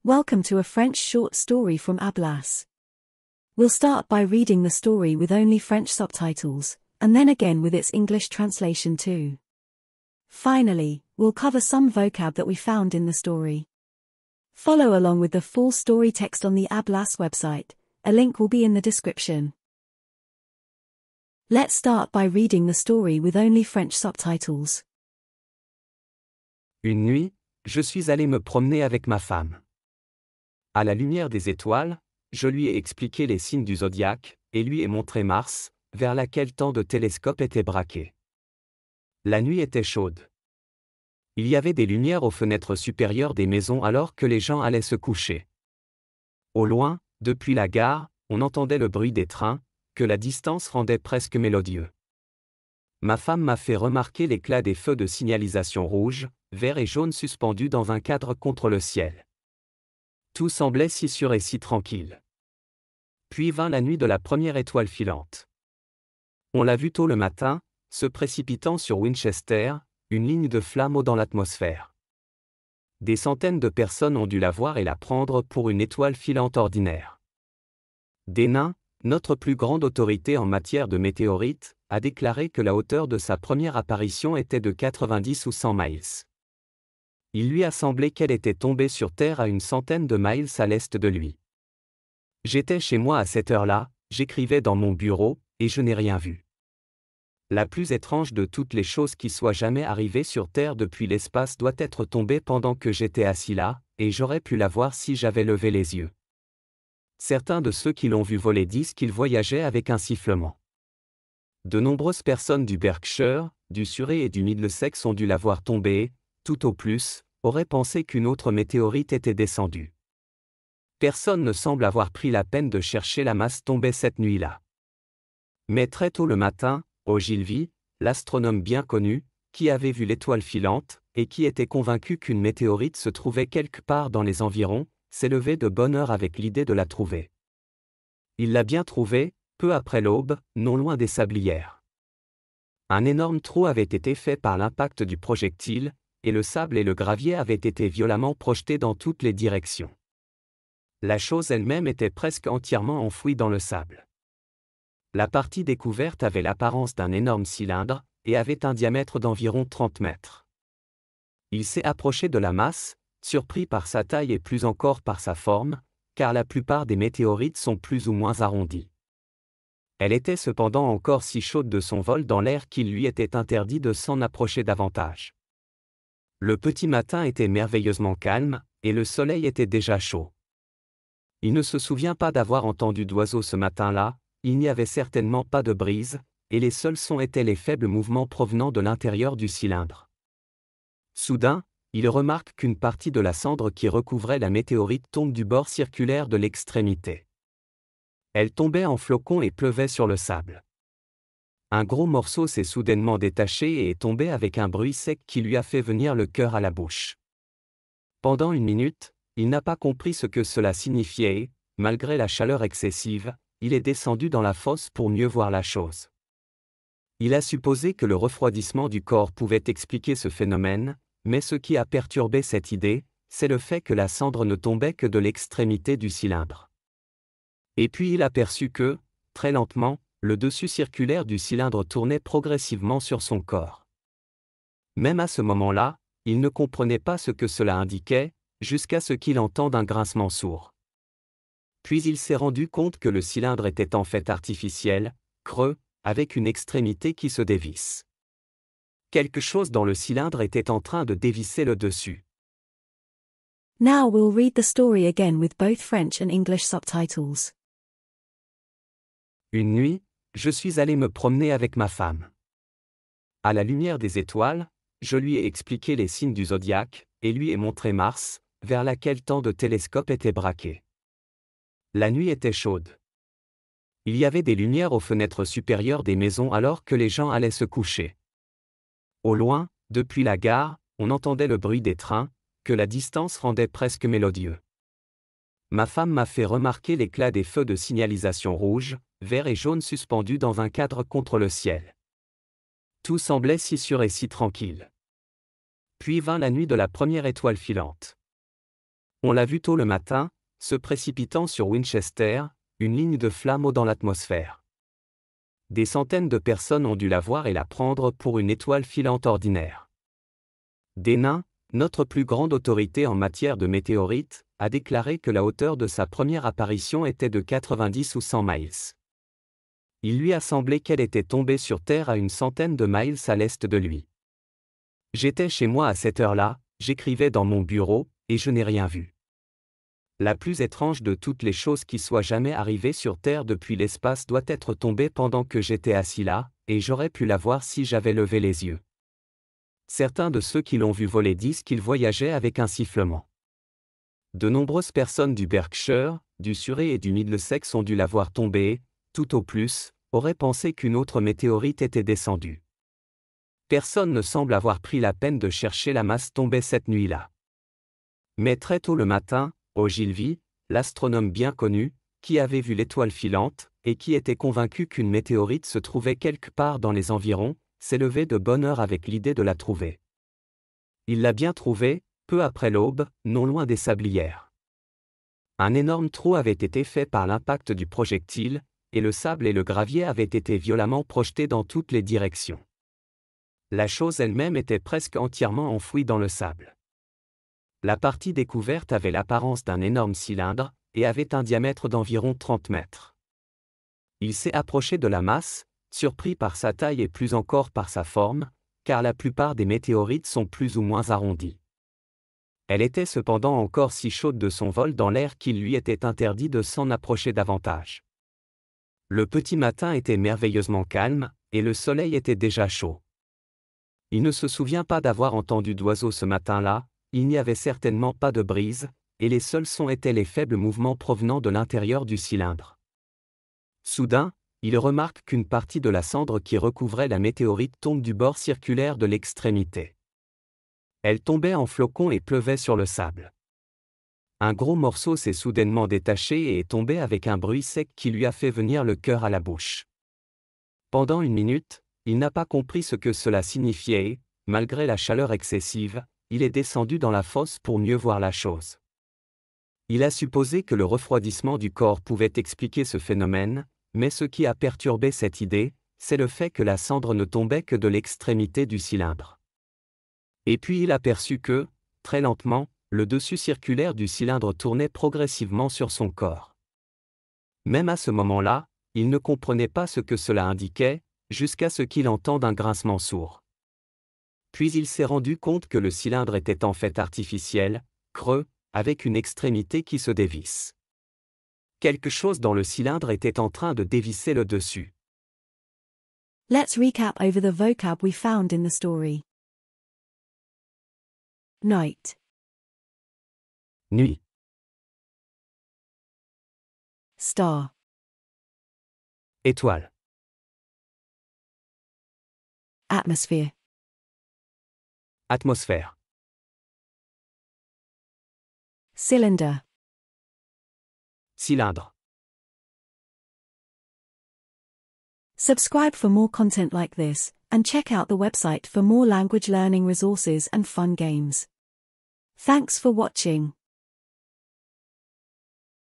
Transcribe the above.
Welcome to a French short story from Ablas. We'll start by reading the story with only French subtitles, and then again with its English translation too. Finally, we'll cover some vocab that we found in the story. Follow along with the full story text on the Ablas website. A link will be in the description. Let's start by reading the story with only French subtitles. Une nuit, je suis allé me promener avec ma femme. À la lumière des étoiles, je lui ai expliqué les signes du zodiaque, et lui ai montré Mars, vers laquelle tant de télescopes étaient braqués. La nuit était chaude. Il y avait des lumières aux fenêtres supérieures des maisons alors que les gens allaient se coucher. Au loin, depuis la gare, on entendait le bruit des trains, que la distance rendait presque mélodieux. Ma femme m'a fait remarquer l'éclat des feux de signalisation rouge, vert et jaune suspendus dans un cadre contre le ciel. Tout semblait si sûr et si tranquille. Puis vint la nuit de la première étoile filante. On l'a vue tôt le matin, se précipitant sur Winchester, une ligne de flammes dans l'atmosphère. Des centaines de personnes ont dû la voir et la prendre pour une étoile filante ordinaire. Dénain, notre plus grande autorité en matière de météorites, a déclaré que la hauteur de sa première apparition était de 90 ou 100 miles. Il lui a semblé qu'elle était tombée sur Terre à une centaine de miles à l'est de lui. J'étais chez moi à cette heure-là, j'écrivais dans mon bureau, et je n'ai rien vu. La plus étrange de toutes les choses qui soient jamais arrivées sur Terre depuis l'espace doit être tombée pendant que j'étais assis là, et j'aurais pu la voir si j'avais levé les yeux. Certains de ceux qui l'ont vu voler disent qu'il voyageait avec un sifflement. De nombreuses personnes du Berkshire, du Surrey et du Middlesex ont dû la voir tomber, tout au plus, auraient pensé qu'une autre météorite était descendue. Personne ne semble avoir pris la peine de chercher la masse tombée cette nuit-là. Mais très tôt le matin, Ogilvy, l'astronome bien connu, qui avait vu l'étoile filante, et qui était convaincu qu'une météorite se trouvait quelque part dans les environs, s'est levé de bonne heure avec l'idée de la trouver. Il l'a bien trouvée, peu après l'aube, non loin des sablières. Un énorme trou avait été fait par l'impact du projectile, et le sable et le gravier avaient été violemment projetés dans toutes les directions. La chose elle-même était presque entièrement enfouie dans le sable. La partie découverte avait l'apparence d'un énorme cylindre, et avait un diamètre d'environ 30 mètres. Il s'est approché de la masse, surpris par sa taille et plus encore par sa forme, car la plupart des météorites sont plus ou moins arrondies. Elle était cependant encore si chaude de son vol dans l'air qu'il lui était interdit de s'en approcher davantage. Le petit matin était merveilleusement calme, et le soleil était déjà chaud. Il ne se souvient pas d'avoir entendu d'oiseaux ce matin-là, il n'y avait certainement pas de brise, et les seuls sons étaient les faibles mouvements provenant de l'intérieur du cylindre. Soudain, il remarque qu'une partie de la cendre qui recouvrait la météorite tombe du bord circulaire de l'extrémité. Elle tombait en flocons et pleuvait sur le sable. Un gros morceau s'est soudainement détaché et est tombé avec un bruit sec qui lui a fait venir le cœur à la bouche. Pendant une minute, il n'a pas compris ce que cela signifiait et, malgré la chaleur excessive, il est descendu dans la fosse pour mieux voir la chose. Il a supposé que le refroidissement du corps pouvait expliquer ce phénomène, mais ce qui a perturbé cette idée, c'est le fait que la cendre ne tombait que de l'extrémité du cylindre. Et puis il aperçut que, très lentement, le dessus circulaire du cylindre tournait progressivement sur son corps. Même à ce moment-là, il ne comprenait pas ce que cela indiquait, jusqu'à ce qu'il entende un grincement sourd. Puis il s'est rendu compte que le cylindre était en fait artificiel, creux, avec une extrémité qui se dévisse. Quelque chose dans le cylindre était en train de dévisser le dessus. Now we'll read the story again with both French and English subtitles. Une nuit, je suis allé me promener avec ma femme. À la lumière des étoiles, je lui ai expliqué les signes du zodiaque, et lui ai montré Mars, vers laquelle tant de télescopes étaient braqués. La nuit était chaude. Il y avait des lumières aux fenêtres supérieures des maisons alors que les gens allaient se coucher. Au loin, depuis la gare, on entendait le bruit des trains, que la distance rendait presque mélodieux. Ma femme m'a fait remarquer l'éclat des feux de signalisation rouge, vert et jaune suspendus dans un cadre contre le ciel. Tout semblait si sûr et si tranquille. Puis vint la nuit de la première étoile filante. On l'a vu tôt le matin, se précipitant sur Winchester, une ligne de flamme dans l'atmosphère. Des centaines de personnes ont dû la voir et la prendre pour une étoile filante ordinaire. Denain, notre plus grande autorité en matière de météorites, a déclaré que la hauteur de sa première apparition était de 90 ou 100 miles. Il lui a semblé qu'elle était tombée sur Terre à une centaine de miles à l'est de lui. J'étais chez moi à cette heure-là, j'écrivais dans mon bureau, et je n'ai rien vu. La plus étrange de toutes les choses qui soient jamais arrivées sur Terre depuis l'espace doit être tombée pendant que j'étais assis là, et j'aurais pu la voir si j'avais levé les yeux. Certains de ceux qui l'ont vu voler disent qu'il voyageait avec un sifflement. De nombreuses personnes du Berkshire, du Surrey et du Middlesex ont dû la voir tomber et, tout au plus, auraient pensé qu'une autre météorite était descendue. Personne ne semble avoir pris la peine de chercher la masse tombée cette nuit-là. Mais très tôt le matin, Ogilvy, l'astronome bien connu, qui avait vu l'étoile filante, et qui était convaincu qu'une météorite se trouvait quelque part dans les environs, s'est levé de bonne heure avec l'idée de la trouver. Il l'a bien trouvée, peu après l'aube, non loin des sablières. Un énorme trou avait été fait par l'impact du projectile, et le sable et le gravier avaient été violemment projetés dans toutes les directions. La chose elle-même était presque entièrement enfouie dans le sable. La partie découverte avait l'apparence d'un énorme cylindre, et avait un diamètre d'environ 30 mètres. Il s'est approché de la masse, surpris par sa taille et plus encore par sa forme, car la plupart des météorites sont plus ou moins arrondies. Elle était cependant encore si chaude de son vol dans l'air qu'il lui était interdit de s'en approcher davantage. Le petit matin était merveilleusement calme, et le soleil était déjà chaud. Il ne se souvient pas d'avoir entendu d'oiseaux ce matin-là, il n'y avait certainement pas de brise, et les seuls sons étaient les faibles mouvements provenant de l'intérieur du cylindre. Soudain, il remarque qu'une partie de la cendre qui recouvrait la météorite tombe du bord circulaire de l'extrémité. Elle tombait en flocons et pleuvait sur le sable. Un gros morceau s'est soudainement détaché et est tombé avec un bruit sec qui lui a fait venir le cœur à la bouche. Pendant une minute, il n'a pas compris ce que cela signifiait et, malgré la chaleur excessive, il est descendu dans la fosse pour mieux voir la chose. Il a supposé que le refroidissement du corps pouvait expliquer ce phénomène, mais ce qui a perturbé cette idée, c'est le fait que la cendre ne tombait que de l'extrémité du cylindre. Et puis il aperçut que, très lentement, le dessus circulaire du cylindre tournait progressivement sur son corps. Même à ce moment-là, il ne comprenait pas ce que cela indiquait, jusqu'à ce qu'il entende un grincement sourd. Puis il s'est rendu compte que le cylindre était en fait artificiel, creux, avec une extrémité qui se dévisse. Quelque chose dans le cylindre était en train de dévisser le dessus. Let's recap over the vocab we found in the story. Night, Nuit, star, étoile, atmosphere, atmosphère, cylinder. cylindre. Subscribe for more content like this, and check out the website for more language learning resources and fun games. Thanks for watching.